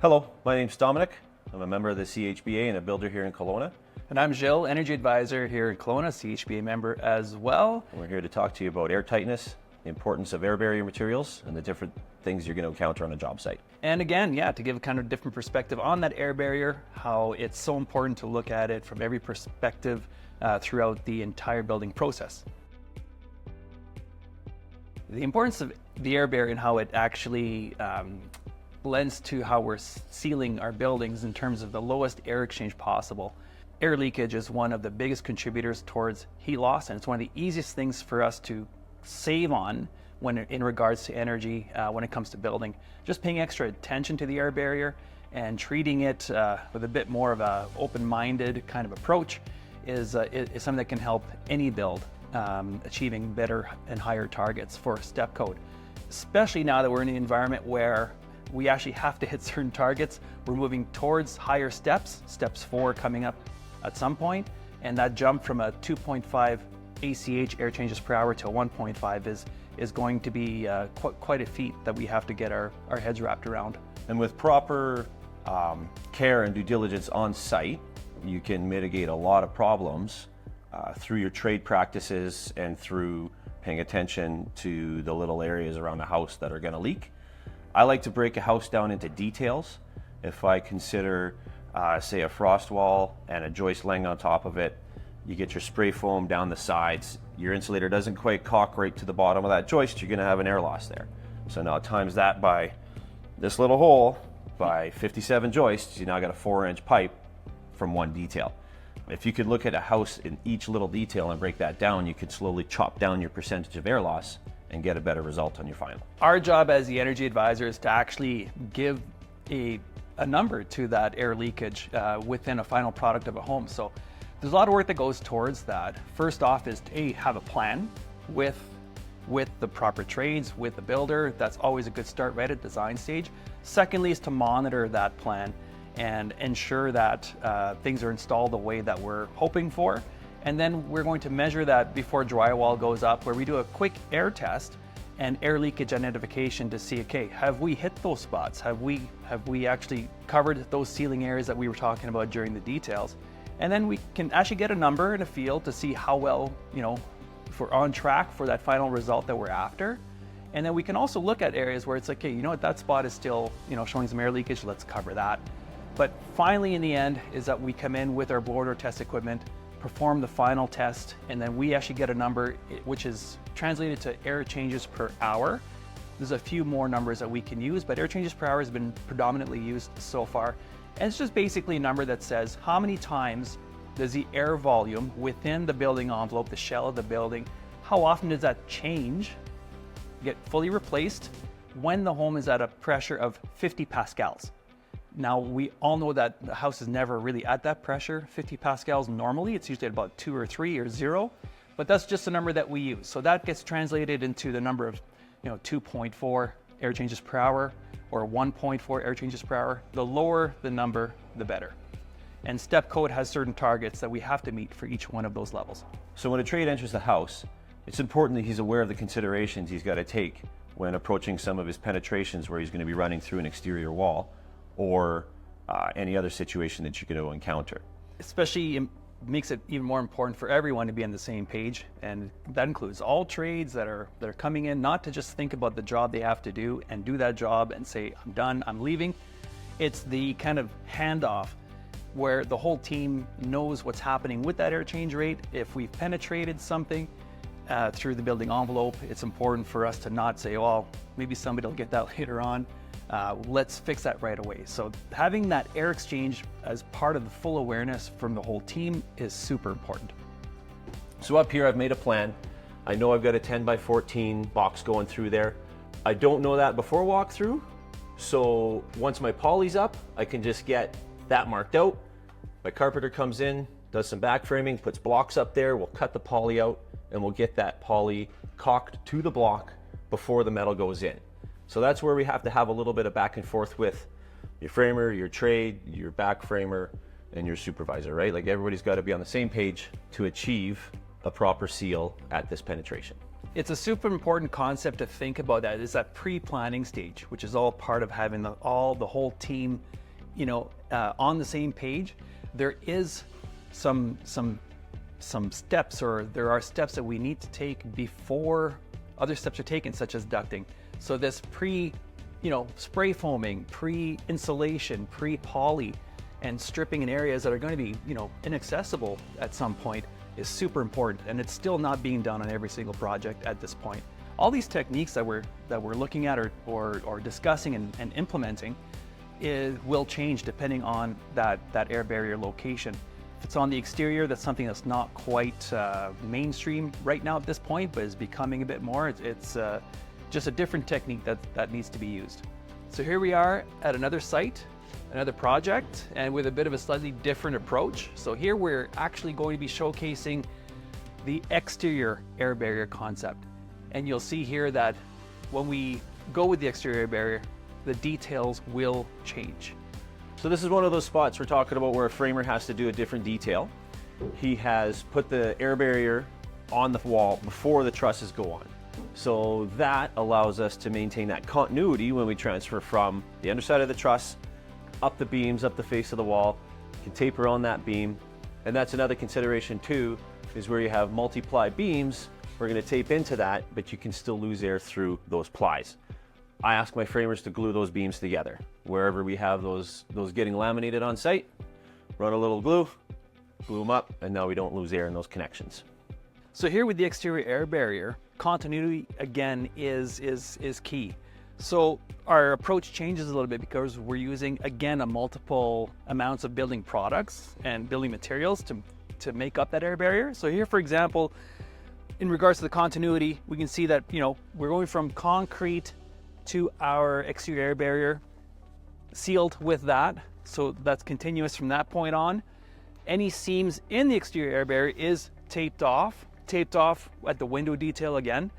Hello, my name's Dominic. I'm a member of the CHBA and a builder here in Kelowna. And I'm Gilles, Energy Advisor here in Kelowna, CHBA member as well. And we're here to talk to you about air tightness, the importance of air barrier materials, and the different things you're going to encounter on a job site. And again, to give a kind of different perspective on that air barrier, how it's so important to look at it from every perspective throughout the entire building process. The importance of the air barrier and how it actually lends to how we're sealing our buildings in terms of the lowest air exchange possible. Air leakage is one of the biggest contributors towards heat loss, and it's one of the easiest things for us to save on when in regards to energy when it comes to building. Just paying extra attention to the air barrier and treating it with a bit more of a open-minded kind of approach is something that can help any build achieving better and higher targets for step code. Especially now that we're in an environment where we actually have to hit certain targets. We're moving towards higher steps 4 coming up at some point, and that jump from a 2.5 ACH air changes per hour to a 1.5 is going to be quite a feat that we have to get our heads wrapped around. And with proper care and due diligence on site, you can mitigate a lot of problems through your trade practices and through paying attention to the little areas around the house that are going to leak. I like to break a house down into details. If I consider, say, a frost wall and a joist laying on top of it, you get your spray foam down the sides, your insulator doesn't quite caulk right to the bottom of that joist, you're going to have an air loss there. So now times that by this little hole by 57 joists, you now got a 4-inch pipe from one detail. If you could look at a house in each little detail and break that down, you could slowly chop down your percentage of air loss and get a better result on your final. Our job as the energy advisor is to actually give a number to that air leakage within a final product of a home. So there's a lot of work that goes towards that. First off is to have a plan with the proper trades, with the builder. That's always a good start right at design stage. Secondly is to monitor that plan and ensure that things are installed the way that we're hoping for. And then we're going to measure that before drywall goes up, where we do a quick air test and air leakage identification to see, okay, have we hit those spots? Have we actually covered those ceiling areas that we were talking about during the details? And then we can actually get a number and a feel to see how well, if we're on track for that final result that we're after. And then we can also look at areas where it's like, okay, that spot is still, showing some air leakage, let's cover that. But finally, in the end, is that we come in with our blower door test equipment, perform the final test, and then we actually get a number which is translated to air changes per hour. There's a few more numbers that we can use, but air changes per hour has been predominantly used so far. And it's just basically a number that says how many times does the air volume within the building envelope, the shell of the building, how often does that change, get fully replaced when the home is at a pressure of 50 pascals. Now, we all know that the house is never really at that pressure, 50 pascals normally. It's usually at about 2 or 3 or 0, but that's just the number that we use. So that gets translated into the number of 2.4 air changes per hour or 1.4 air changes per hour. The lower the number, the better. And step code has certain targets that we have to meet for each one of those levels. So when a trade enters the house, it's important that he's aware of the considerations he's got to take when approaching some of his penetrations where he's going to be running through an exterior wall or any other situation that you're going to encounter. Especially makes it even more important for everyone to be on the same page, and that includes all trades that are coming in, not to just think about the job they have to do and do that job and say, I'm done, I'm leaving. It's the kind of handoff where the whole team knows what's happening with that air change rate. If we've penetrated something through the building envelope, it's important for us to not say, well, maybe somebody will get that later on. Let's fix that right away. So having that air exchange as part of the full awareness from the whole team is super important. So up here, I've made a plan. I know I've got a 10 by 14 box going through there. I don't know that before walkthrough. So once my poly's up, I can just get that marked out. My carpenter comes in, does some back framing, puts blocks up there. We'll cut the poly out and we'll get that poly caulked to the block before the metal goes in. So that's where we have to have a little bit of back and forth with your framer, your trade, your back framer, and your supervisor, right? Like everybody's got to be on the same page to achieve a proper seal at this penetration. It's a super important concept to think about. That is that pre-planning stage, which is all part of having the whole team, on the same page. There is some steps, or there are steps that we need to take before other steps are taken, such as ducting. So this spray foaming, pre-insulation, pre-poly, and stripping in areas that are going to be, inaccessible at some point is super important, and it's still not being done on every single project at this point. All these techniques that we're looking at or discussing and implementing will change depending on that air barrier location. If it's on the exterior, that's something that's not quite mainstream right now at this point, but is becoming a bit more. It's just a different technique that needs to be used. So here we are at another site, another project, and with a bit of a slightly different approach. So here we're actually going to be showcasing the exterior air barrier concept. And you'll see here that when we go with the exterior air barrier, the details will change. So this is one of those spots we're talking about where a framer has to do a different detail. He has put the air barrier on the wall before the trusses go on. So that allows us to maintain that continuity when we transfer from the underside of the truss up the beams, up the face of the wall. You can taper on that beam. And that's another consideration too, is where you have multi-ply beams, we're going to tape into that, but you can still lose air through those plies. I ask my framers to glue those beams together. Wherever we have those getting laminated on site, run a little glue them up, and now we don't lose air in those connections. So here with the exterior air barrier, continuity again is key. So our approach changes a little bit because we're using, again, a multiple amounts of building products and building materials to make up that air barrier. So here, for example, in regards to the continuity, we can see that, we're going from concrete to our exterior air barrier, sealed with that. So that's continuous from that point on. Any seams in the exterior air barrier is taped off at the window detail again.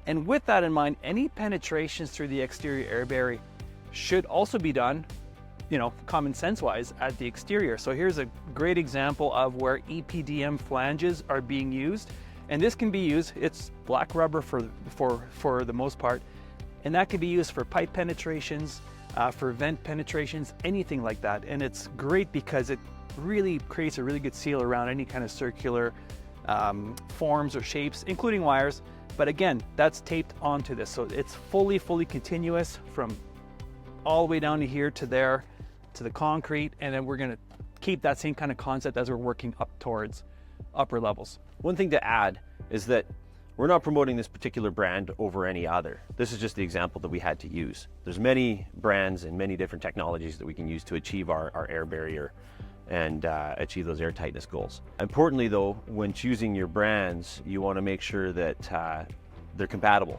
And with that in mind, any penetrations through the exterior air barrier should also be done, common sense wise, at the exterior. So here's a great example of where EPDM flanges are being used. And this can be used, it's black rubber for the most part, and that can be used for pipe penetrations, for vent penetrations, anything like that. And it's great because it really creates a really good seal around any kind of circular forms or shapes, including wires. But again, that's taped onto this. So it's fully continuous from all the way down to here to there, to the concrete. And then we're gonna keep that same kind of concept as we're working up towards upper levels. One thing to add is that we're not promoting this particular brand over any other. This is just the example that we had to use. There's many brands and many different technologies that we can use to achieve our air barrier and achieve those air tightness goals. Importantly though, when choosing your brands, you want to make sure that they're compatible.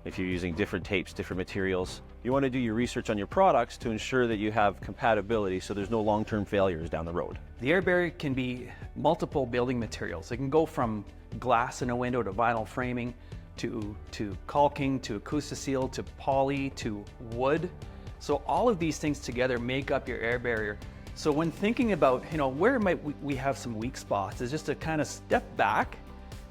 If you're using different tapes, different materials, you want to do your research on your products to ensure that you have compatibility so there's no long-term failures down the road. The air barrier can be multiple building materials. It can go from glass in a window to vinyl framing, to caulking, to Acoustiseal, to poly, to wood. So all of these things together make up your air barrier. So when thinking about, where might we have some weak spots, is just to kind of step back.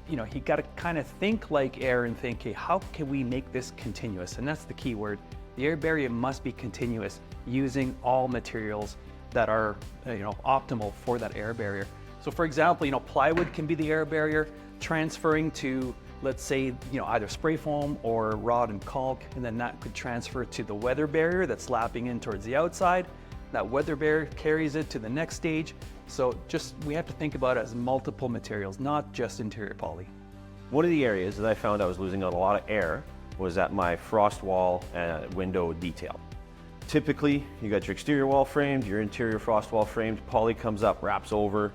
You got to kind of think like air and think, hey, how can we make this continuous? And that's the key word. The air barrier must be continuous, using all materials that are, optimal for that air barrier. So for example, plywood can be the air barrier, transferring to, let's say, either spray foam or rod and caulk, and then that could transfer to the weather barrier that's lapping in towards the outside. That weather barrier carries it to the next stage. So we have to think about it as multiple materials, not just interior poly. One of the areas that I found I was losing out a lot of air was at my frost wall window detail. Typically, you got your exterior wall framed, your interior frost wall framed, poly comes up, wraps over.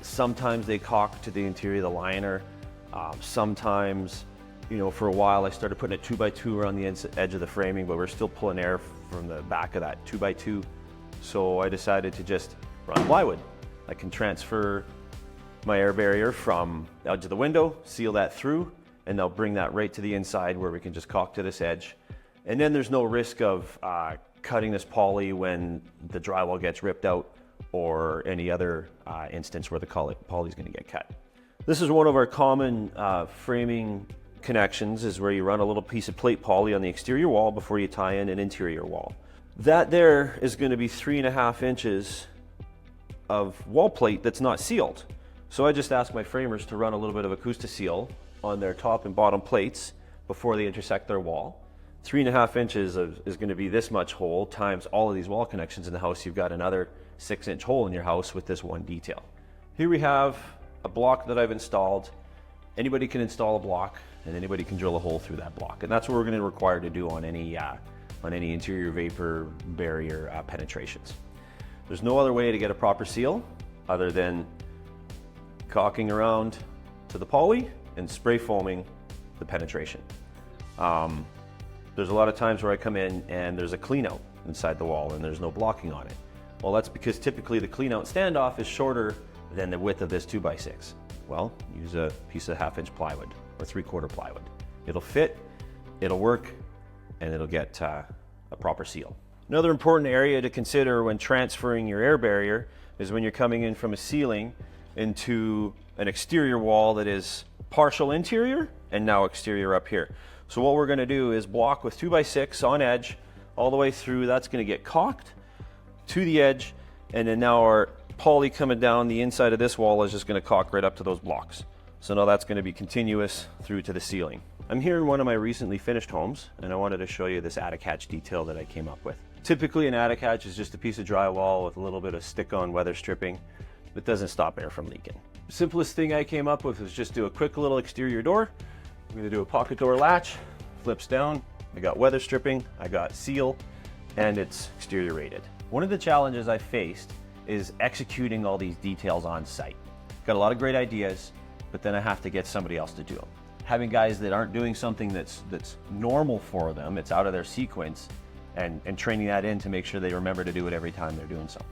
Sometimes they caulk to the interior of the liner. Sometimes, for a while I started putting a 2x2 around the edge of the framing, but we're still pulling air from the back of that 2x2. So I decided to just run plywood. I can transfer my air barrier from the edge of the window, seal that through, and they'll bring that right to the inside where we can just caulk to this edge. And then there's no risk of cutting this poly when the drywall gets ripped out or any other instance where the poly is going to get cut. This is one of our common framing connections is where you run a little piece of plate poly on the exterior wall before you tie in an interior wall. That there is going to be 3.5 inches of wall plate that's not sealed. So I just asked my framers to run a little bit of Acousti-Seal on their top and bottom plates before they intersect their wall. 3.5 inches is going to be this much hole times all of these wall connections in the house. You've got another 6-inch hole in your house with this one detail. Here we have a block that I've installed. Anybody can install a block and anybody can drill a hole through that block. And that's what we're going to require to do on any interior vapor barrier penetrations. There's no other way to get a proper seal other than caulking around to the poly and spray foaming the penetration. There's a lot of times where I come in and there's a clean out inside the wall and there's no blocking on it. Well, that's because typically the clean out standoff is shorter than the width of this 2x6. Well, use a piece of 1/2 inch plywood or 3/4 plywood. It'll fit, it'll work, and it'll get a proper seal. Another important area to consider when transferring your air barrier is when you're coming in from a ceiling into an exterior wall that is partial interior and now exterior up here. So what we're going to do is block with 2x6 on edge all the way through. That's going to get caulked to the edge, and then now our poly coming down the inside of this wall is just going to caulk right up to those blocks. So now that's going to be continuous through to the ceiling. I'm here in one of my recently finished homes, and I wanted to show you this attic hatch detail that I came up with. Typically an attic hatch is just a piece of drywall with a little bit of stick-on weather stripping that doesn't stop air from leaking. The simplest thing I came up with was just do a quick little exterior door. I'm going to do a pocket door latch, flips down. I got weather stripping, I got seal, and it's exterior rated. One of the challenges I faced is executing all these details on site. Got a lot of great ideas, but then I have to get somebody else to do them. Having guys that aren't doing something that's normal for them, it's out of their sequence, and training that in to make sure they remember to do it every time they're doing something.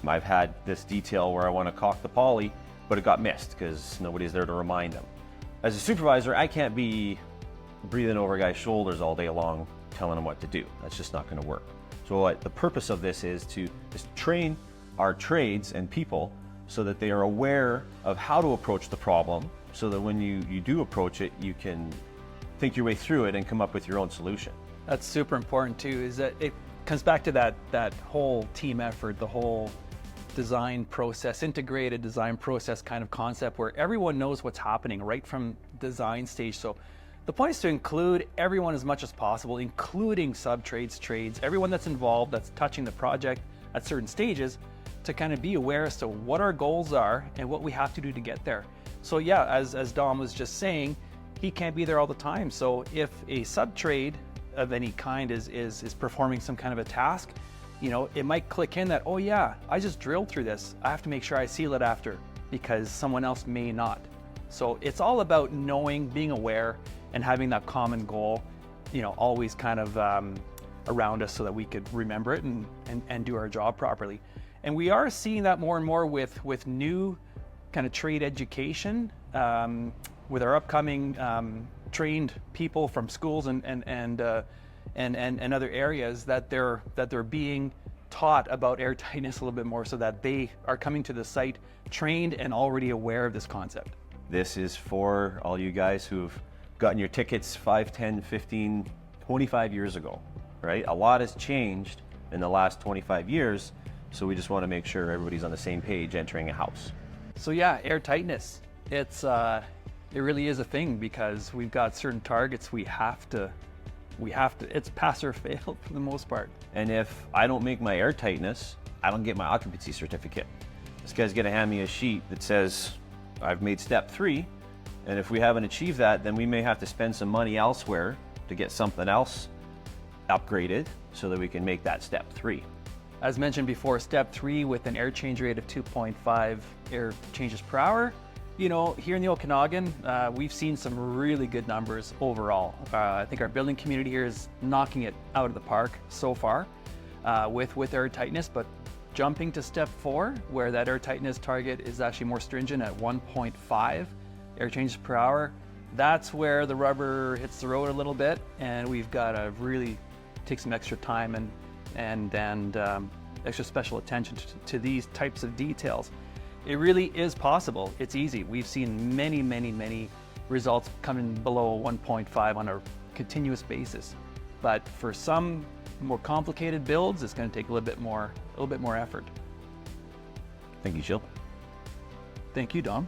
I've had this detail where I want to caulk the poly, but it got missed because nobody's there to remind them. As a supervisor, I can't be breathing over guys' shoulders all day long telling them what to do. That's just not going to work. So the purpose of this is to train our trades and people so that they are aware of how to approach the problem, so that when you do approach it, you can think your way through it and come up with your own solution. That's super important too, is that it comes back to that whole team effort, the whole design process, integrated design process kind of concept where everyone knows what's happening right from design stage. So the point is to include everyone as much as possible, including sub-trades, trades, everyone that's involved, that's touching the project at certain stages, to kind of be aware as to what our goals are and what we have to do to get there. So yeah, as Dom was just saying, he can't be there all the time. So if a sub-trade of any kind is performing some kind of a task, you know, it might click in that, oh yeah, I just drilled through this. I have to make sure I seal it after because someone else may not. So it's all about knowing, being aware, and having that common goal, you know, always kind of around us so that we could remember it and do our job properly. And we are seeing that more and more with new kind of trade education, with our upcoming trained people from schools and other areas that they're being taught about airtightness a little bit more, so that they are coming to the site trained and already aware of this concept. This is for all you guys who've gotten your tickets 5, 10, 15, 25 years ago, right? A lot has changed in the last 25 years, so we just want to make sure everybody's on the same page entering a house. So yeah, airtightness, it really is a thing because we've got certain targets we have to, it's pass or fail for the most part. And if I don't make my airtightness, I don't get my occupancy certificate. This guy's gonna hand me a sheet that says, I've made step 3, and if we haven't achieved that, then we may have to spend some money elsewhere to get something else upgraded so that we can make that step 3. As mentioned before, step 3 with an air change rate of 2.5 air changes per hour. You know, here in the Okanagan, we've seen some really good numbers overall. I think our building community here is knocking it out of the park so far with air tightness, but jumping to step 4, where that air tightness target is actually more stringent at 1.5 air changes per hour, that's where the rubber hits the road a little bit, and we've got to really take some extra time and extra special attention to these types of details. It really is possible. It's easy. We've seen many results coming below 1.5 on a continuous basis. But for some more complicated builds, it's going to take a little bit more effort. Thank you, Gilles. Thank you, Dom.